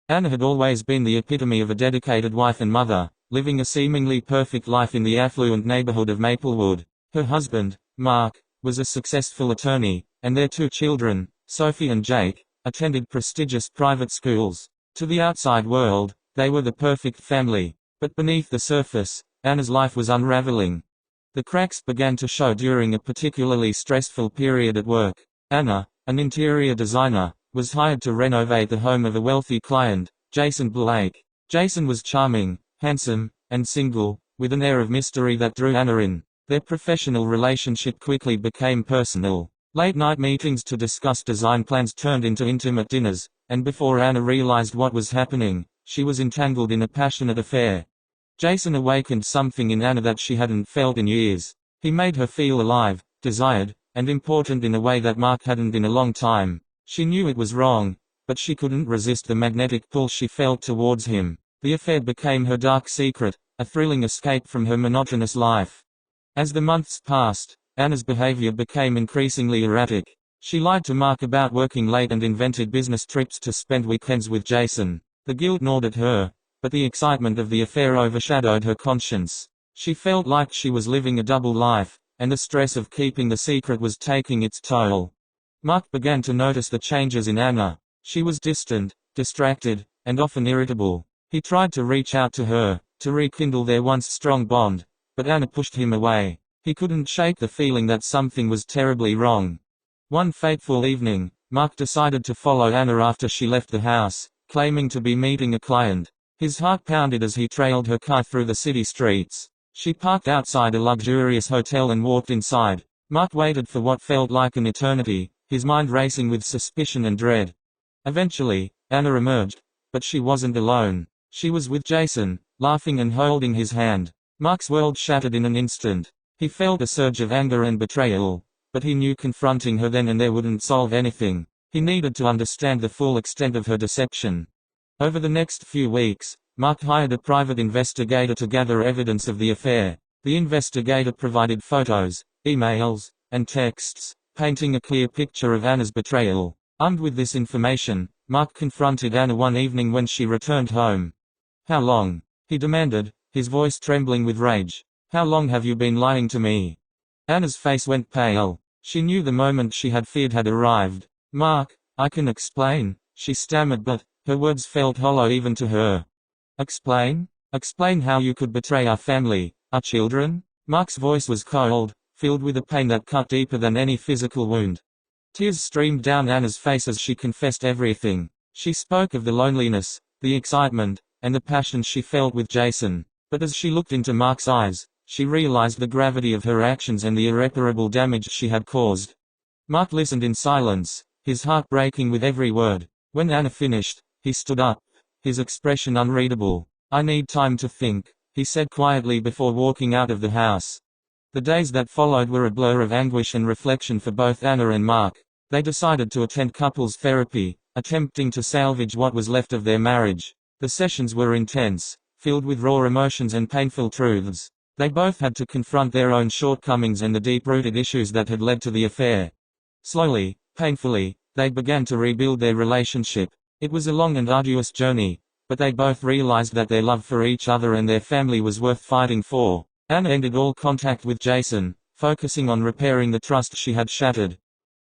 Anna had always been the epitome of a dedicated wife and mother, living a seemingly perfect life in the affluent neighborhood of Maplewood. Her husband, Mark, was a successful attorney, and their 2 children, Sophie and Jake, attended prestigious private schools. To the outside world, they were the perfect family, but beneath the surface, Anna's life was unraveling. The cracks began to show during a particularly stressful period at work. Anna, an interior designer, was hired to renovate the home of a wealthy client, Jason Blake. Jason was charming, handsome, and single, with an air of mystery that drew Anna in. Their professional relationship quickly became personal. Late-night meetings to discuss design plans turned into intimate dinners, and before Anna realized what was happening, she was entangled in a passionate affair. Jason awakened something in Anna that she hadn't felt in years. He made her feel alive, desired, and important in a way that Mark hadn't in a long time. She knew it was wrong, but she couldn't resist the magnetic pull she felt towards him. The affair became her dark secret, a thrilling escape from her monotonous life. As the months passed, Anna's behavior became increasingly erratic. She lied to Mark about working late and invented business trips to spend weekends with Jason. The guilt gnawed at her, but the excitement of the affair overshadowed her conscience. She felt like she was living a double life, and the stress of keeping the secret was taking its toll. Mark began to notice the changes in Anna. She was distant, distracted, and often irritable. He tried to reach out to her, to rekindle their once strong bond, but Anna pushed him away. He couldn't shake the feeling that something was terribly wrong. One fateful evening, Mark decided to follow Anna after she left the house, claiming to be meeting a client. His heart pounded as he trailed her car through the city streets. She parked outside a luxurious hotel and walked inside. Mark waited for what felt like an eternity, his mind racing with suspicion and dread. Eventually, Anna emerged, but she wasn't alone. She was with Jason, laughing and holding his hand. Mark's world shattered in an instant. He felt a surge of anger and betrayal, but he knew confronting her then and there wouldn't solve anything. He needed to understand the full extent of her deception. Over the next few weeks, Mark hired a private investigator to gather evidence of the affair. The investigator provided photos, emails, and texts, painting a clear picture of Anna's betrayal. Armed with this information, Mark confronted Anna one evening when she returned home. "How long?" he demanded, his voice trembling with rage. "How long have you been lying to me?" Anna's face went pale. She knew the moment she had feared had arrived. "Mark, I can explain," she stammered, but her words felt hollow even to her. "Explain? Explain how you could betray our family, our children?" Mark's voice was cold, filled with a pain that cut deeper than any physical wound. Tears streamed down Anna's face as she confessed everything. She spoke of the loneliness, the excitement, and the passion she felt with Jason. But as she looked into Mark's eyes, she realized the gravity of her actions and the irreparable damage she had caused. Mark listened in silence, his heart breaking with every word. When Anna finished, he stood up, his expression unreadable. "I need time to think," he said quietly before walking out of the house. The days that followed were a blur of anguish and reflection for both Anna and Mark. They decided to attend couples therapy, attempting to salvage what was left of their marriage. The sessions were intense, filled with raw emotions and painful truths. They both had to confront their own shortcomings and the deep-rooted issues that had led to the affair. Slowly, painfully, they began to rebuild their relationship. It was a long and arduous journey, but they both realized that their love for each other and their family was worth fighting for. Anna ended all contact with Jason, focusing on repairing the trust she had shattered.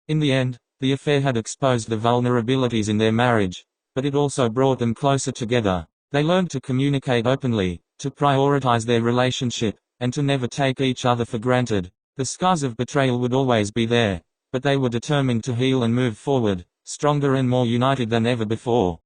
In the end, the affair had exposed the vulnerabilities in their marriage, but it also brought them closer together. They learned to communicate openly, to prioritize their relationship, and to never take each other for granted. The scars of betrayal would always be there, but they were determined to heal and move forward, stronger and more united than ever before.